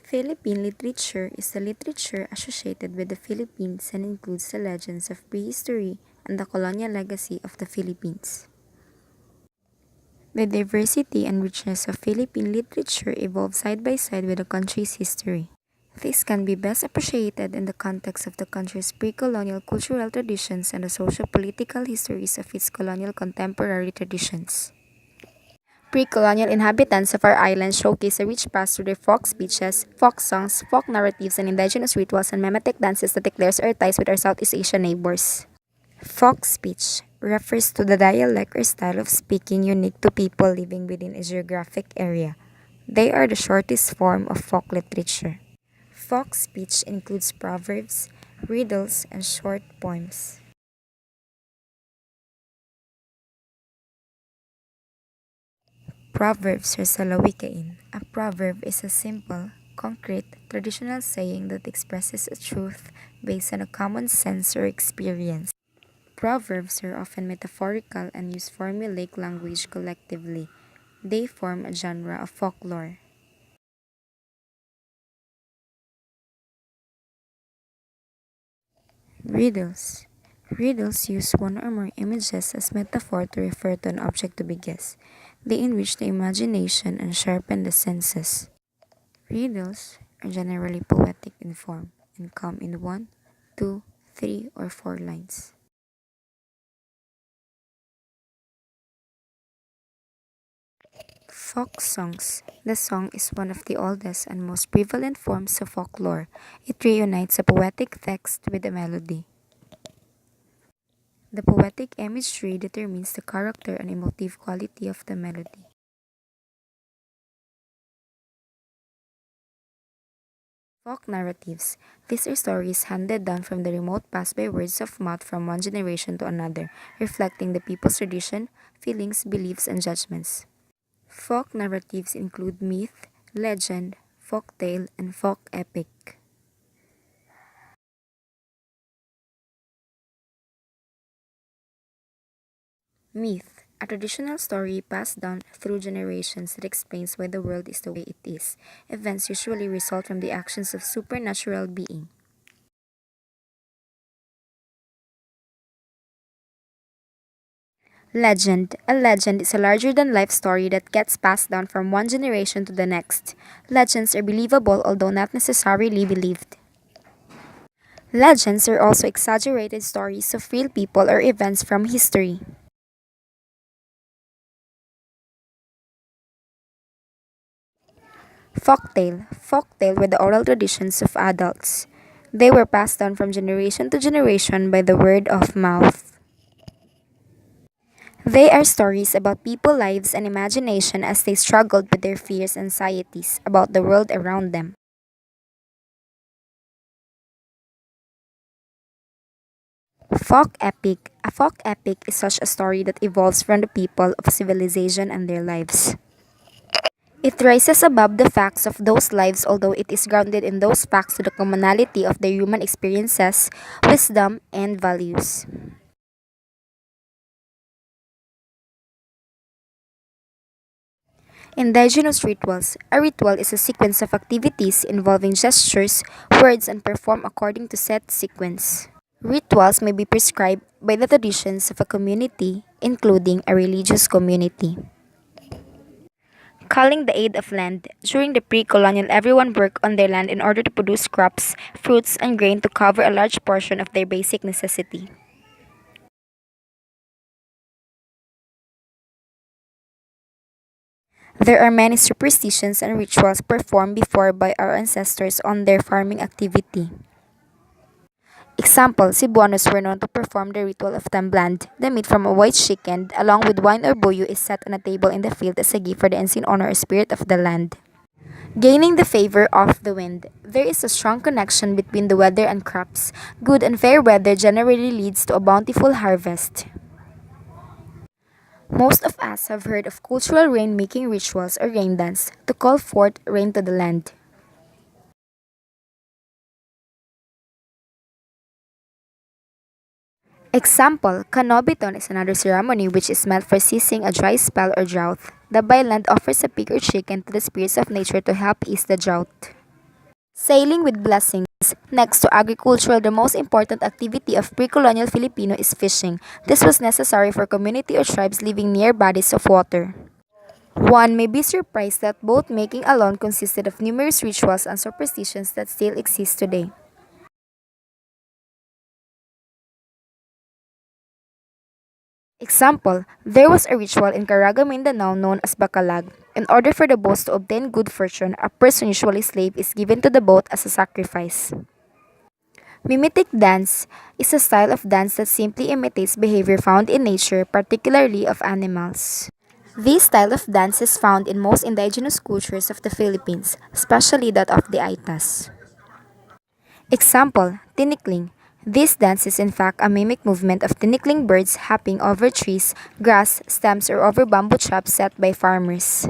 Philippine literature is the literature associated with the Philippines and includes the legends of prehistory and the colonial legacy of the Philippines. The diversity and richness of Philippine literature evolved side by side with the country's history. This can be best appreciated in the context of the country's pre-colonial cultural traditions and the socio-political histories of its colonial contemporary traditions. Pre-colonial inhabitants of our island showcase a rich past through their folk speeches, folk songs, folk narratives, and indigenous rituals and mimetic dances that declares our ties with our Southeast Asian neighbors. Folk speech refers to the dialect or style of speaking unique to people living within a geographic area. They are the shortest form of folk literature. Folk speech includes proverbs, riddles, and short poems. Proverbs are salawikain. A proverb is a simple, concrete, traditional saying that expresses a truth based on a common sense or experience. Proverbs are often metaphorical and use formulaic language collectively. They form a genre of folklore. Riddles. Riddles use one or more images as metaphor to refer to an object to be guessed. They enrich the imagination and sharpen the senses. Riddles are generally poetic in form and come in one, two, three, or four lines. Folk songs. The song is one of the oldest and most prevalent forms of folklore. It reunites a poetic text with a melody. The poetic imagery determines the character and emotive quality of the melody. Folk narratives. These are stories handed down from the remote past by words of mouth from one generation to another, reflecting the people's tradition, feelings, beliefs, and judgments. Folk narratives include myth, legend, folk tale, and folk epic. Myth, a traditional story passed down through generations that explains why the world is the way it is. Events usually result from the actions of supernatural being. Legend. A legend is a larger than life story that gets passed down from one generation to the next. Legends are believable although not necessarily believed. Legends are also exaggerated stories of real people or events from history. Folktale. Folktale were the oral traditions of adults. They were passed down from generation to generation by the word of mouth. They are stories about people's lives and imagination as they struggled with their fears and anxieties about the world around them. Folk epic. A folk epic is such a story that evolves from the people of civilization and their lives. It rises above the facts of those lives, although it is grounded in those facts to the commonality of their human experiences, wisdom, and values. Indigenous rituals. A ritual is a sequence of activities involving gestures, words, and performed according to set sequence. Rituals may be prescribed by the traditions of a community, including a religious community. Calling the aid of land. During the pre-colonial, everyone worked on their land in order to produce crops, fruits, and grain to cover a large portion of their basic necessity. There are many superstitions and rituals performed before by our ancestors on their farming activity. Example, Cebuanos were known to perform the ritual of tambland. The meat from a white chicken, along with wine or buyo, is set on a table in the field as a gift for the unseen honor or spirit of the land. Gaining the favor of the wind. There is a strong connection between the weather and crops. Good and fair weather generally leads to a bountiful harvest. Most of us have heard of cultural rain-making rituals or rain dance to call forth rain to the land. Example, Kanobiton is another ceremony which is meant for ceasing a dry spell or drought. The byland offers a pig or chicken to the spirits of nature to help ease the drought. Sailing with blessings. Next to agriculture, the most important activity of pre-colonial Filipino is fishing. This was necessary for community or tribes living near bodies of water. One may be surprised that boat making alone consisted of numerous rituals and superstitions that still exist today. Example, there was a ritual in Caraga, Mindanao known as Bakalag. In order for the boats to obtain good fortune, a person, usually slave, is given to the boat as a sacrifice. Mimetic dance is a style of dance that simply imitates behavior found in nature, particularly of animals. This style of dance is found in most indigenous cultures of the Philippines, especially that of the Aitas. Example, tinikling. This dance is in fact a mimic movement of tinikling birds hopping over trees, grass, stems, or over bamboo traps set by farmers.